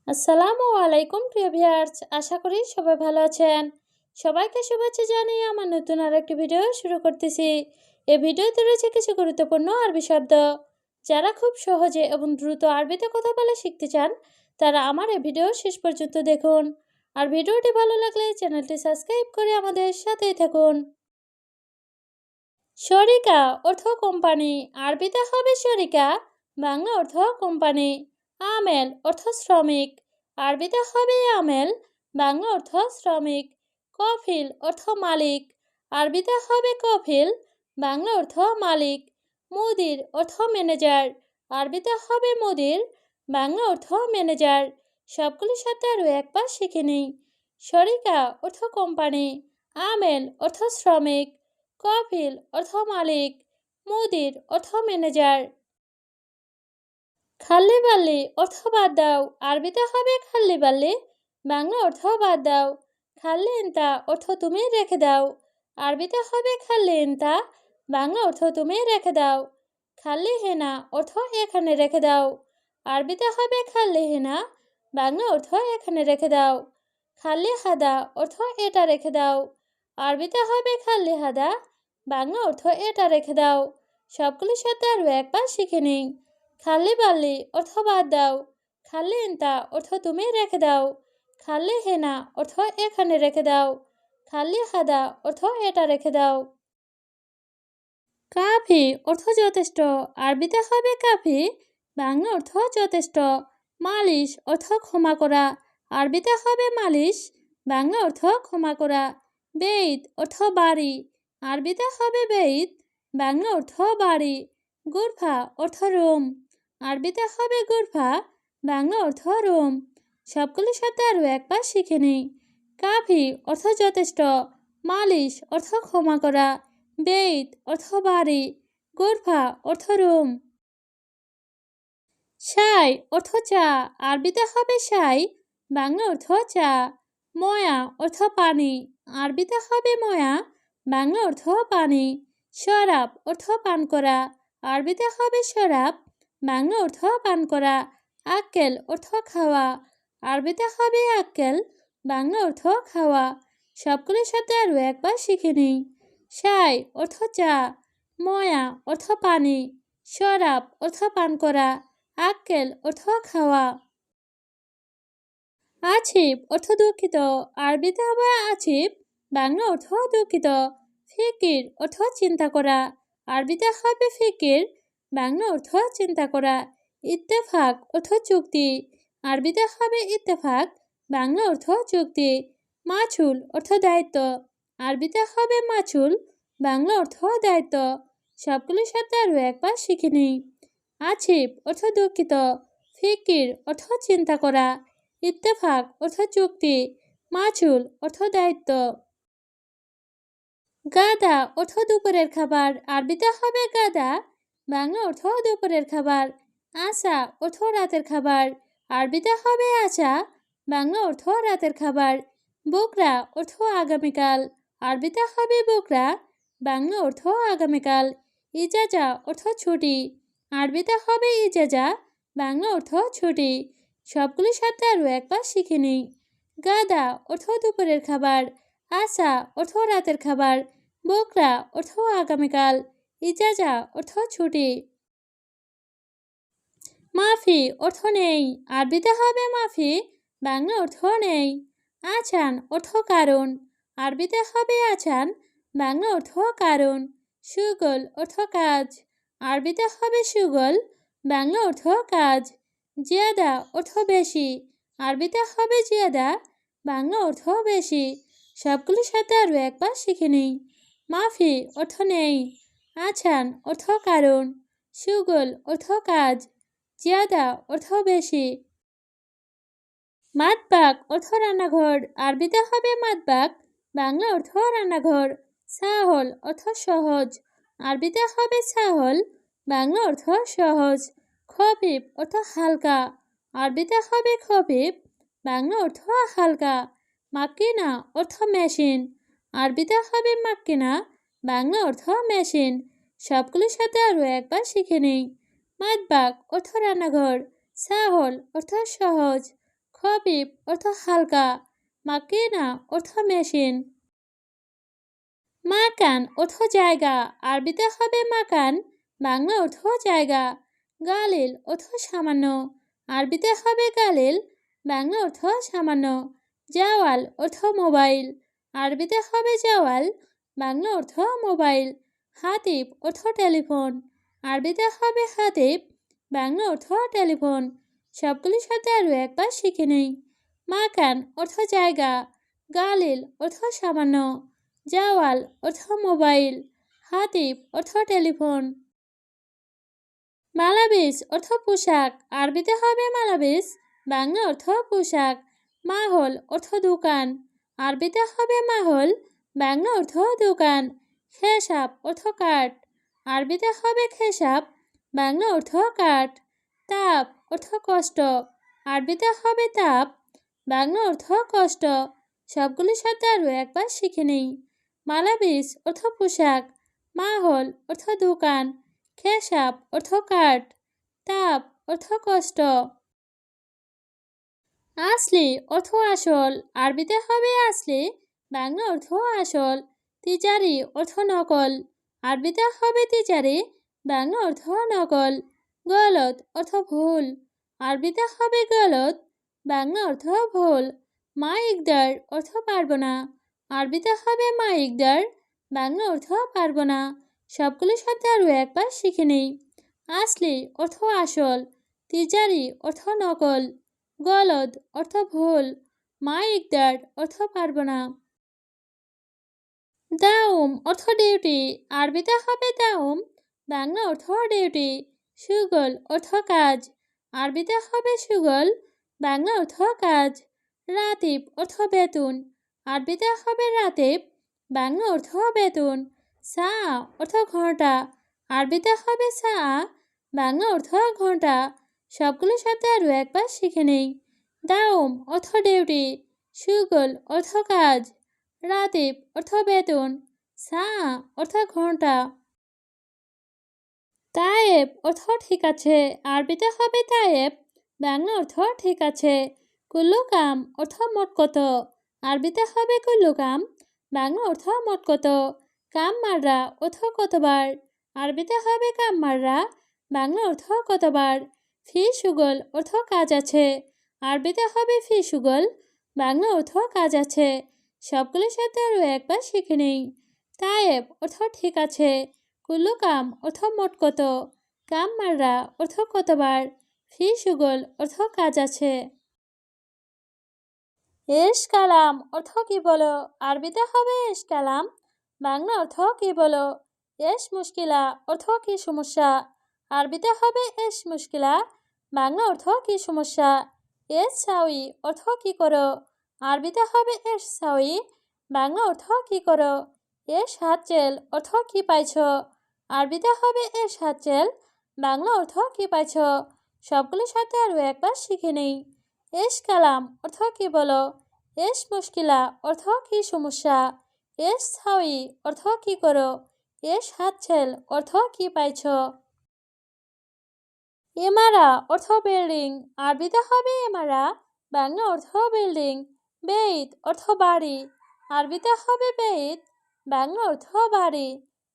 আসসালামু আলাইকুম প্রিয় ভিউয়ার্স, আশা করি সবাই ভালো আছেন। সবাইকে শুভেচ্ছা জানিয়ে আমার নতুন আরেকটি ভিডিও শুরু করতেছি। এই ভিডিওতে রয়েছে কিছু গুরুত্বপূর্ণ আরবি শব্দ। যারা খুব সহজে এবং দ্রুত আরবিতে কথা বলা শিখতে চান, তারা আমার এই ভিডিও শেষ পর্যন্ত দেখুন। আর ভিডিওটি ভালো লাগলে চ্যানেলটি সাবস্ক্রাইব করে আমাদের সাথেই থাকুন। শরিকা অর্থ কোম্পানি, আরবিতে হবে শরিকা, বাংলা অর্থ কোম্পানি। আমেল অর্থ শ্রমিক, আরবিতে হবে আমেল, বাংলা অর্থ শ্রমিক। কফিল অর্থ মালিক, আরবিতে হবে কফিল, বাংলা অর্থ মালিক। মুদির অর্থ ম্যানেজার, আরবিতে হবে মুদির, বাংলা অর্থ ম্যানেজার। সবগুলির সাথে আরও একবার শিখে নিই। শরিকা অর্থ কোম্পানি, আমেল অর্থ শ্রমিক, কফিল অর্থ মালিক, মুদির অর্থ ম্যানেজার। খাল্লি বাল্লি অর্থ বাদ দাও, আরবিতে হবে খাল্লি বাল্লি, বাংলা অর্থ বাদ দাও। খাল্লি ইন্তা অর্থ তুমি রেখে দাও, আরবিতে হবে খাল্লি ইন্তা, বাংলা অর্থ তুমি রেখে দাও। খাল্লি হেনা অর্থ এখানে রেখে দাও, আরবিতে হবে খাল্লি হেনা, বাংলা অর্থ এখানে রেখে দাও। খাল্লি হাদা অর্থ এটা রেখে দাও, আরবিতে হবে খাল্লি হাদা, বাংলা অর্থ এটা রেখে দাও। সবগুলির সাথে আরও একবার শিখে নিই। খাল্লি বাল্লি অর্থ বাদ দাও, খাল্লি ইন্তা অর্থ তুমি রেখে দাও, খাল্লি হেনা অর্থ এখানে রেখে দাও, খাল্লি হাদা অর্থ এটা রেখে দাও। কাফি অর্থ যথেষ্ট, আরবিতে হবে কাফি, বাংলা অর্থ যথেষ্ট। মালিশ অর্থ ক্ষমা করা, আরবিতে হবে মালিশ, বাংলা অর্থ ক্ষমা করা। বেইত অর্থ বাড়ি, আরবিতে হবে বেইত, বাংলা অর্থ বাড়ি। গুরফা অর্থ রুম, আরবিতে হবে গুরফা, বাংলা অর্থ রুম। সবগুলির সাথে আরও একবার শিখে নিই। কাফি অর্থ যথেষ্ট, মালিশ অর্থ ক্ষমা করা, বেইত অর্থ বাড়ি, গুরফা অর্থ রুম। শাই অর্থ চা, আরবিতে হবে শাই, বাংলা অর্থ চা। ময়া অর্থ পানি, আরবিতে হবে ময়া, বাংলা অর্থ পানি। শরাব অর্থ পান করা, আরবিতে হবে শরাব, বাংলা অর্থ পান করা। আক্কেল অর্থ খাওয়া, আরবিতে হবে আক্কেল, বাংলা অর্থ খাওয়া। সবগুলির সাথে আরও একবার শিখে নিই। শাই অর্থ চা, ময়া অর্থ পানি, শরাব অর্থ পান করা, আক্কেল অর্থ খাওয়া। আছিফ অর্থ দুঃখিত, আরবিতে হবে আছিফ, বাংলা অর্থ দুঃখিত। ফিকির অর্থ চিন্তা করা, আরবিতে হবে ফিকির, বাংলা অর্থ চিন্তা করা। ইত্তেফাক অর্থ চুক্তি, আরবিতে হবে ইত্তেফাক, বাংলা অর্থ চুক্তি। মাছুল অর্থ দায়িত্ব, আরবিতে হবে মাছুল, বাংলা অর্থ দায়িত্ব। সবগুলির সাথে আরও একবার শিখে নিই। আছিফ অর্থ দুঃখিত, ফিকির অর্থ চিন্তা করা, ইত্তেফাক অর্থ চুক্তি, মাছুল অর্থ দায়িত্ব। গাদা অর্থ দুপুরের খাবার, আরবিতে হবে গাদা, বাংলা অর্থ দুপুরের খাবার। আশা অর্থ রাতের খাবার, আরবিতে হবে আশা, বাংলা অর্থ রাতের খাবার। বুকরা অর্থ আগামীকাল, আরবিতে হবে বুকরা, বাংলা অর্থ আগামীকাল। ইজাজা অর্থ ছুটি, আরবিতে হবে ইজাজা, বাংলা অর্থ ছুটি। সবগুলির সাথে আরও একবার শিখে নিই। গাদা অর্থ দুপুরের খাবার, আশা অর্থ রাতের খাবার, বুকরা অর্থ আগামীকাল, ইজাজা অর্থ ছুটি। মাফি অর্থ নেই, আরবিতে হবে মাফি, বাংলা অর্থ নেই। আছান অর্থ কারণ, আরবিতে হবে আছান, বাংলা অর্থ কারণ। সুগল অর্থ কাজ, আরবিতে হবে সুগল, বাংলা অর্থ কাজ। জিয়াদা অর্থ বেশি, আরবিতে হবে জিয়াদা, বাংলা অর্থ বেশি। সবগুলির সাথে আরও একবার শিখে নিই। মাফি অর্থ নেই, আছান অর্থ কারণ, সুগল অর্থ কাজ, জিয়াদা অর্থ বেশি। মাতবাক অর্থ রান্নাঘর, আরবিতে হবে মাতবাক, বাংলা অর্থ রান্নাঘর। সাহল অর্থ সহজ, আরবিতে হবে সাহল, বাংলা অর্থ সহজ। খফিফ অর্থ হালকা, আরবিতে হবে খফিফ, বাংলা অর্থ হালকা। মাক্কিনা অর্থ মেশিন, আরবিতে হবে মাক্কিনা, বাংলা অর্থ মেশিন। সবগুলির সাথে আরও একবার শিখে নিই। মাতবাক অর্থ রান্নাঘর, সাহল অর্থ সহজ, খবিব অর্থ হালকা, মাকিনা অর্থ মেশিন। মাকান অর্থ জায়গা, আরবিতে হবে মাকান, বাংলা অর্থ জায়গা। গালিল অর্থ সামান্য, আরবিতে হবে গালিল, বাংলা অর্থ সামান্য। জাওয়াল অর্থ মোবাইল, আরবিতে হবে জাওয়াল, বাংলা অর্থ মোবাইল। হাতিব অর্থ টেলিফোন, আরবিতে হবে হাতিব, বাংলা অর্থ টেলিফোন। সবগুলি শব্দ আরও একবার শিখে নেই। মাকান অর্থ জায়গা, গালিল অর্থ সামান্য, জাওয়াল অর্থ মোবাইল, হাতিব অর্থ টেলিফোন। মালাবিস অর্থ পোশাক, আরবিতে হবে মালাবিস, বাংলা অর্থ পোশাক। মাহল অর্থ দোকান, আরবিতে হবে মাহল, বাংলা অর্থ দোকান। খেসাব অর্থ কাঠ, আরবিতে হবে খেসাব, বাংলা অর্থ কাঠ। তাপ অর্থ কষ্ট, আরবিতে হবে তাপ, বাংলা অর্থ কষ্ট। সবগুলি শব্দ আরও একবার শিখে নেই। মালাবিস অর্থ পোশাক, মাহল অর্থ দোকান, খেসাব অর্থ কাঠ, তাপ অর্থ কষ্ট। আসলি অর্থ আসল, আরবিতে হবে আসলি, বাংলা অর্থ আসল। তিজারি অর্থ নকল, আরবিতে হবে তিজারি, বাংলা অর্থ নকল। গলত অর্থ ভুল, আরবিতে হবে গলত, বাংলা অর্থ ভুল। মা ইকদার অর্থ পারব না, আরবিতে হবে মা ইকদার, বাংলা অর্থ পারব না। সবগুলি শব্দ আরও একবার শিখে নেই। আসলি অর্থ আসল, তিজারি অর্থ নকল, গলদ অর্থ ভুল, মা ইকদার অর্থ পারব না। দাউম অর্থ ডিউটি, আরবিতে হবে দাউম, বাংলা অর্থ ডিউটি। সুগল অর্থ কাজ, আরবিতে হবে সুগল, বাংলা অর্থ কাজ। রাতিব অর্থ বেতন, আরবিতে হবে রাতিব, বাংলা অর্থ বেতন। সা অর্থ ঘন্টা, আরবিতে হবে সা, বাংলা অর্থ ঘন্টা। সবগুলো শব্দ আরও একবার শিখে নেই। দাউম অর্থ ডিউটি, সুগল অর্থ কাজ, রাতিব অর্থ বেতন, সা অর্থ ঘন্টা। তায়েব অর্থ ঠিক আছে, আরবিতে হবে তায়েব, বাংলা অর্থ ঠিক আছে। কুল্লু কাম অর্থ মোট কত, আরবিতে হবে কুল্লু কাম, বাংলা অর্থ মোট কত। কাম মাররা অর্থ কতবার, আরবিতে হবে কাম মাররা, বাংলা অর্থ কতবার। ফি সুগল অর্থ কাজ আছে, আরবিতে হবে ফি সুগল, বাংলা অর্থ কাজ আছে। সবগুলো শব্দ আরও একবার শিখে নেই। তায়েব অর্থ ঠিক আছে, কুল্লু কাম অর্থ মোট কত, কাম মাররা অর্থ কতবার, ফি সুগল অর্থ কাজ আছে। এশ কালাম অর্থ কি বলো, আরবিতে হবে এশ কালাম, বাংলা অর্থ কি বলো। এশ মুশকিলা অর্থ কি সমস্যা, আরবিতে হবে এশ মুশকিলা, বাংলা অর্থ কি সমস্যা। এশ সাউই অর্থ কি করো, আরবিতে হবে এশ সাউই, বাংলা অর্থ কি করো। এশ হাতচেল অর্থ কি পাইছ, আরবিতে হবে এশ হাতচেল, বাংলা অর্থ কি পাইছ। সবগুলো শব্দ আরও একবার শিখে নেই। এশ কালাম অর্থ কি বলো, এশ মুশকিলা অর্থ কি সমস্যা, এশ সাউই অর্থ কি করো, এশ হাতছেল অর্থ কি পাইছ। এমারা অর্থ বিল্ডিং, আরবিতে হবে এমারা, বাংলা অর্থ বিল্ডিং। বেইত অর্থ বাড়ি, আরবিতে হবে বেইত, বাংলা অর্থ বাড়ি।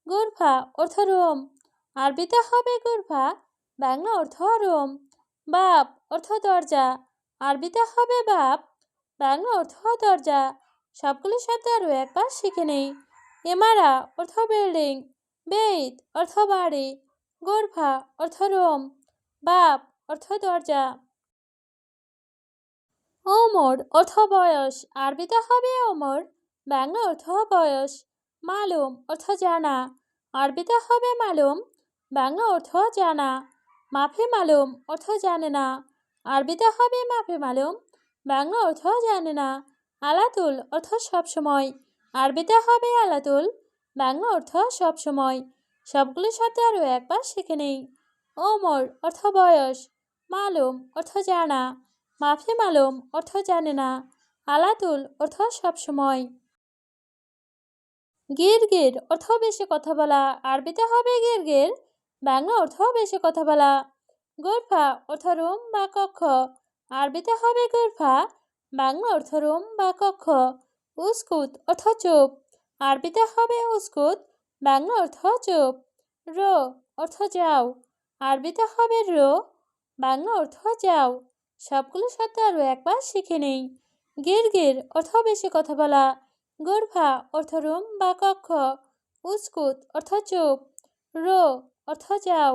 গুরফা অর্থ রুম, আরবিতে হবে গুরফা, বাংলা অর্থ রুম। বাপ অর্থ দরজা, আরবিতে হবে বাপ, বাংলা অর্থ দরজা। সবগুলো শব্দ আরও একবার শিখে নেই। এমারা অর্থ বিল্ডিং, বেইত অর্থ বাড়ি, গুরফা অর্থ রুম, বাপ অর্থ দরজা। ওমর অর্থ বয়স, আরবিতে হবে ওমর, বাংলা অর্থ বয়স। মালুম অর্থ জানা, আরবিতে হবে মালুম, বাংলা অর্থ জানা। মাফি মালুম অর্থ জানে না, আরবিতে হবে মাফি মালুম, বাংলা অর্থ জানে না। আলাতুল অর্থ সবসময়, আরবিতে হবে আলাতুল, বাংলা অর্থ সবসময়। সবগুলো শব্দ আরও একবার শিখে নেই। ওমর অর্থ বয়স, মালুম অর্থ জানা, মাফি মালুম অর্থ জানে না, আলাতুল অর্থ সবসময়। গিরগির অর্থ বেশি কথা বলা, আরবিতে হবে গিরগির, বাংলা অর্থ বেশি কথা বলা। গোরফা অর্থ রুম বা কক্ষ, আরবিতে হবে গুরফা, বাংলা অর্থ রুম বা কক্ষ। উস্কুত অর্থ চুপ, আরবিতে হবে উস্কুত, বাংলা অর্থ চুপ। রো অর্থ যাও, আরবিতে হবে রো, বাংলা অর্থ যাও। সবগুলো শব্দ আরও একবার শিখে নেই। গিরগির অর্থ বেশি কথা বলা, গুরফা অর্থ রুম বা কক্ষ, উস্কুত অর্থ চুপ, রো অর্থ যাও।